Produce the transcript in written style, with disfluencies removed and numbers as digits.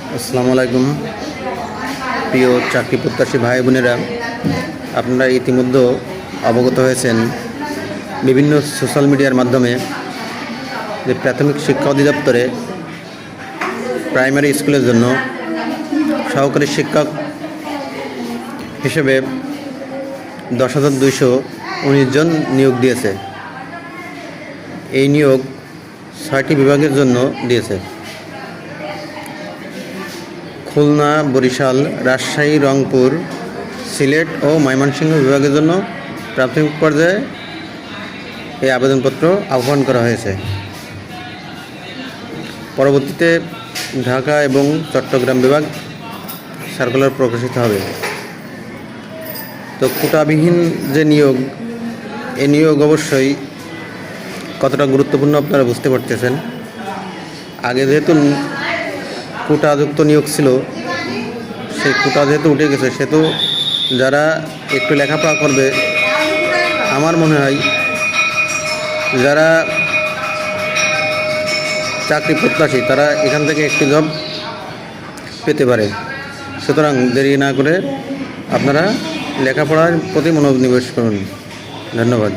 আসসালামু আলাইকুম প্রিয় চাকরি প্রত্যাশী ভাই বোনেরা, আপনারা ইতিমধ্যে অবগত হয়েছেন বিভিন্ন সোশ্যাল মিডিয়ার মাধ্যমে যে প্রাথমিক শিক্ষা অধিদপ্তরে প্রাইমারি স্কুলের জন্য সহকারী শিক্ষক হিসেবে 10,219 জন নিয়োগ দিয়েছে। এই নিয়োগ 6টি বিভাগের জন্য দিয়েছে: খুলনা, বরিশাল, রাজশাহী, রংপুর, সিলেট ও ময়মনসিংহ বিভাগের জন্য প্রাথমিক পর্যায়ে এই আবেদনপত্র আহ্বান করা হয়েছে। পরবর্তীতে ঢাকা এবং চট্টগ্রাম বিভাগ সার্কুলার প্রকাশিত হবে। তো কোটাবিহীন যে নিয়োগ, এই নিয়োগ অবশ্যই কতটা গুরুত্বপূর্ণ আপনারা বুঝতে পারতেছেন। আগে যেহেতু কোটাযুক্ত নিয়োগ ছিল, সেই কোটা যেহেতু উঠে গেছে, সেহেতু যারা একটু লেখাপড়া করবে, আমার মনে হয় যারা চাকরি প্রত্যাশী তারা এখান থেকে একটি জব পেতে পারে। সুতরাং দেরি না করে আপনারা লেখাপড়ার প্রতি মনোনিবেশ করুন। ধন্যবাদ।